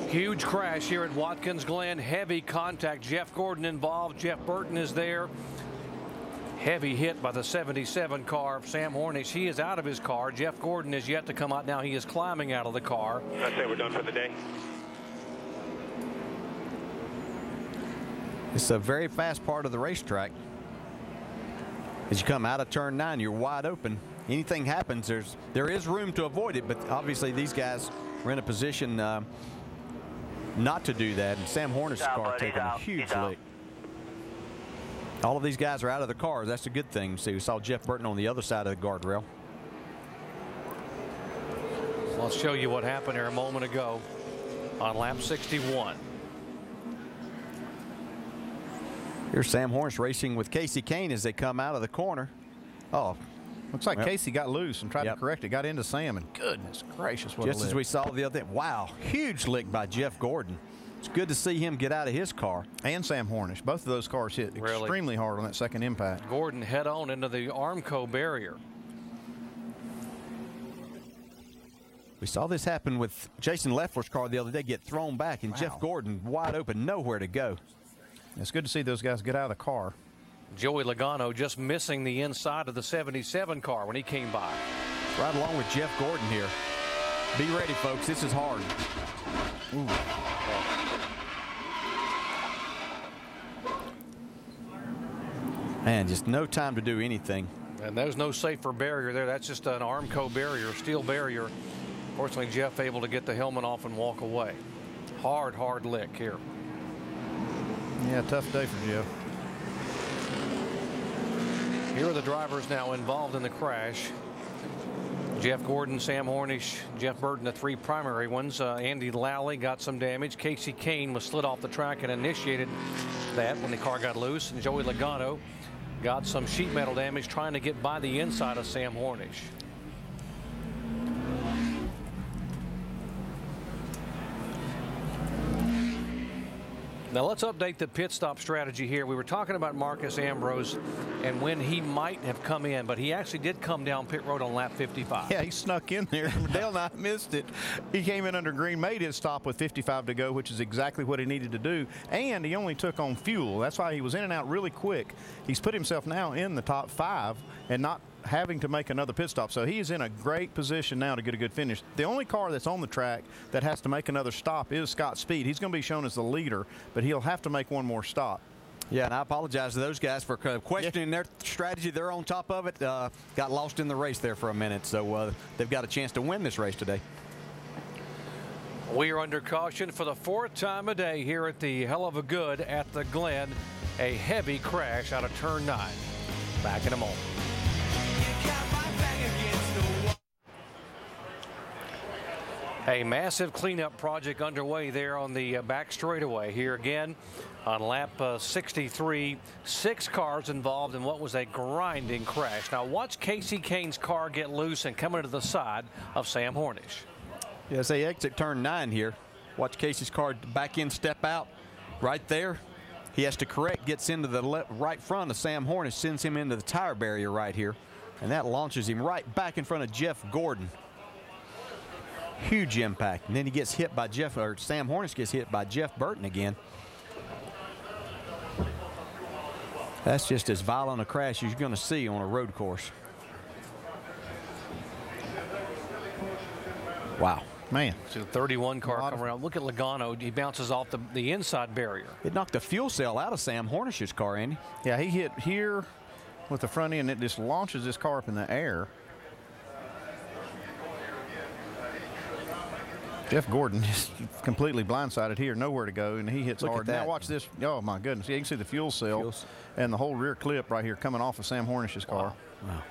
Huge crash here at Watkins Glen. Heavy contact. Jeff Gordon involved. Jeff Burton is there. Heavy hit by the 77 car of Sam Hornish. He is out of his car. Jeff Gordon is yet to come out now. He is climbing out of the car. I'd say we're done for the day. It's a very fast part of the racetrack. As you come out of turn 9, you're wide open. Anything happens, there is room to avoid it, but obviously these guys were in a position not to do that. And Sam Hornish's car taking a huge leak. All of these guys are out of their cars. That's a good thing. See, we saw Jeff Burton on the other side of the guardrail. So I'll show you what happened here a moment ago on lap 61. Here's Sam Hornish racing with Kasey Kahne as they come out of the corner. Oh, looks like Kasey got loose and tried to correct it. Got into Sam, and goodness gracious, what just as we saw the other day. Wow, huge lick by Jeff Gordon. It's good to see him get out of his car. And Sam Hornish. Both of those cars hit extremely hard on that second impact. Gordon head on into the Armco barrier. We saw this happen with Jason Leffler's car the other day, get thrown back, and Jeff Gordon wide open, nowhere to go. It's good to see those guys get out of the car. Joey Logano just missing the inside of the 77 car when he came by. Right along with Jeff Gordon here. Be ready, folks. This is hard. Ooh. Man, just no time to do anything. And there's no safer barrier there. That's just an Armco barrier, steel barrier. Fortunately, Jeff able to get the helmet off and walk away. Hard lick here. Yeah, tough day for Jeff. Here are the drivers now involved in the crash. Jeff Gordon, Sam Hornish, Jeff Burton, the three primary ones. Andy Lally got some damage. Kasey Kahne was slid off the track and initiated that when the car got loose. And Joey Logano got some sheet metal damage trying to get by the inside of Sam Hornish. Now let's update the pit stop strategy here. We were talking about Marcus Ambrose and when he might have come in, but he actually did come down pit road on lap 55. Yeah, he snuck in there. Dale Knight missed it. He came in under green, made his stop with 55 to go, which is exactly what he needed to do. And he only took on fuel. That's why he was in and out really quick. He's put himself now in the top 5 and not having to make another pit stop. So he is in a great position now to get a good finish. The only car that's on the track that has to make another stop is Scott Speed. He's going to be shown as the leader, but he'll have to make one more stop. Yeah, and I apologize to those guys for questioning their strategy. They're on top of it. Got lost in the race there for a minute, so they've got a chance to win this race today. We are under caution for the 4th time a day here at the Heluva Good at the Glen. A heavy crash out of turn 9. Back in a moment. A massive cleanup project underway there on the back straightaway here again on lap 63. 6 cars involved in what was a grinding crash. Now watch Kasey Kahne's car get loose and come into the side of Sam Hornish. Yeah, as they exit turn 9 here, watch Kasey's car back in, step out right there. He has to correct, gets into the right front of Sam Hornish, sends him into the tire barrier right here, and that launches him right back in front of Jeff Gordon. Huge impact, and then he gets hit by Sam Hornish gets hit by Jeff Burton again. That's just as violent a crash as you're going to see on a road course. Wow. Man. So the 31 car come around. Look at Logano. He bounces off the inside barrier. It knocked the fuel cell out of Sam Hornish's car, Andy. Yeah, he hit here with the front end. It just launches this car up in the air. Jeff Gordon is completely blindsided here, nowhere to go, and he hits hard. Now watch this. Oh, my goodness. Yeah, you can see the fuel cell and the whole rear clip right here coming off of Sam Hornish's car. Wow.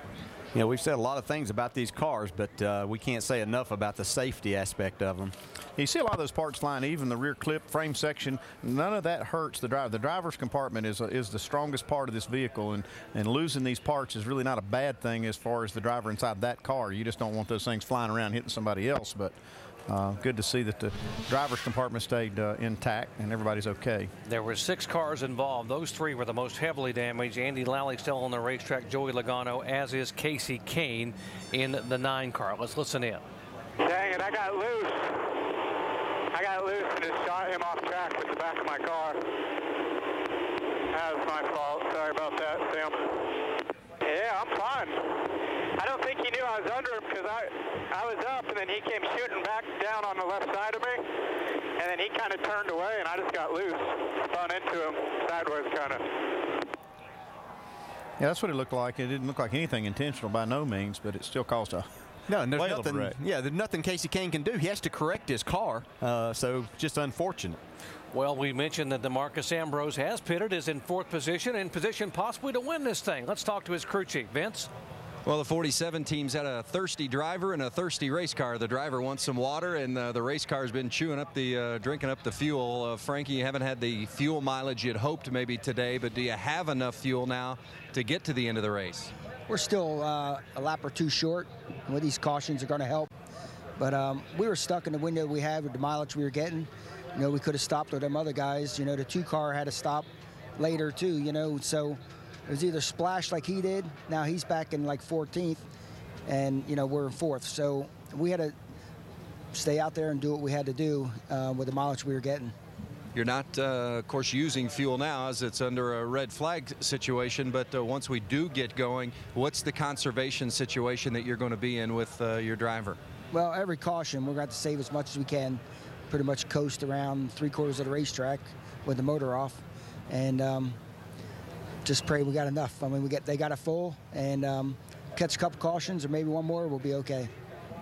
You know, we've said a lot of things about these cars, but we can't say enough about the safety aspect of them. You see a lot of those parts flying, even the rear clip, frame section. None of that hurts the driver. The driver's compartment is the strongest part of this vehicle, and losing these parts is really not a bad thing as far as the driver inside that car. You just don't want those things flying around hitting somebody else, but good to see that the driver's compartment stayed intact and everybody's okay. There were 6 cars involved. Those 3 were the most heavily damaged. Andy Lally still on the racetrack, Joey Logano, as is Kasey Kahne in the 9 car. Let's listen in. Dang it, I got loose. I got loose and just shot him off track with the back of my car. That was my fault. Sorry about that, Sam. Yeah, I'm fine. I don't think he knew I was under him because I was up and then he came shooting back down on the left side of me. And then he kind of turned away and I just got loose. Spun into him sideways kind of. Yeah, that's what it looked like. It didn't look like anything intentional by no means, but it still caused a No, and there's whale of a nothing. wreck. Yeah, there's nothing Casey Kane can do. He has to correct his car, so just unfortunate. Well, we mentioned that DeMarcus Ambrose has pitted, is in 4th position, in position possibly to win this thing. Let's talk to his crew chief, Vince. Well, the 47 team's had a thirsty driver and a thirsty race car. The driver wants some water, and the race car's been chewing up drinking up the fuel. Frankie, you haven't had the fuel mileage you'd hoped maybe today, but do you have enough fuel now to get to the end of the race? We're still a lap or two short. With these cautions are going to help. But we were stuck in the window we had with the mileage we were getting. You know, we could have stopped with them other guys. You know, the 2 car had to stop later too, you know. So it was either splash like he did. Now he's back in like 14th. And, you know, we're in 4th. So we had to stay out there and do what we had to do with the mileage we were getting. You're not, of course, using fuel now as it's under a red flag situation, but once we do get going, what's the conservation situation that you're going to be in with your driver? Well, every caution, we're going to have to save as much as we can, pretty much coast around 3/4 of the racetrack with the motor off, and just pray we got enough. I mean, they got it full, and catch a couple cautions or maybe one more, we'll be okay.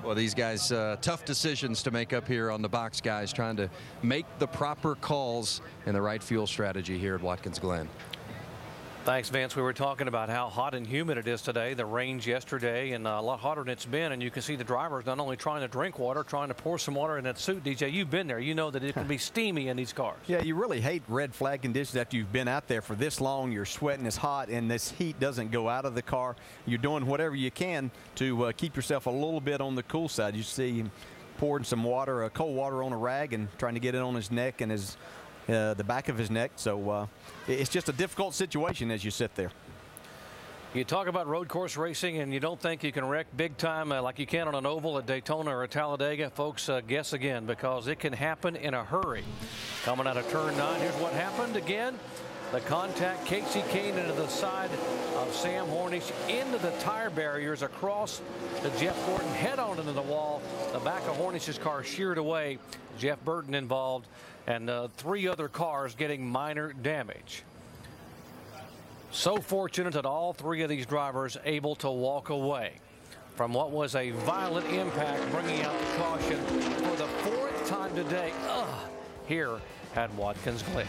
Well, these guys, tough decisions to make up here on the box, guys, trying to make the proper calls and the right fuel strategy here at Watkins Glen. Thanks, Vince. We were talking about how hot and humid it is today. The rains yesterday, and a lot hotter than it's been. And you can see the drivers not only trying to drink water, trying to pour some water in that suit. DJ, you've been there. You know that it can be steamy in these cars. Yeah, you really hate red flag conditions after you've been out there for this long. You're sweating, it's hot, and this heat doesn't go out of the car. You're doing whatever you can to keep yourself a little bit on the cool side. You see him pouring some water, cold water on a rag and trying to get it on his neck and his the back of his neck. So it's just a difficult situation as you sit there. You talk about road course racing and you don't think you can wreck big time like you can on an oval at Daytona or Talladega. Folks, guess again, because it can happen in a hurry. Coming out of turn 9, here's what happened again. The contact, Casey Kane into the side of Sam Hornish, into the tire barriers, across to Jeff Gordon, head on into the wall. The back of Hornish's car sheared away. Jeff Burton involved, and 3 other cars getting minor damage. So fortunate that all 3 of these drivers able to walk away from what was a violent impact, bringing out the caution for the 4th time today here at Watkins Glen.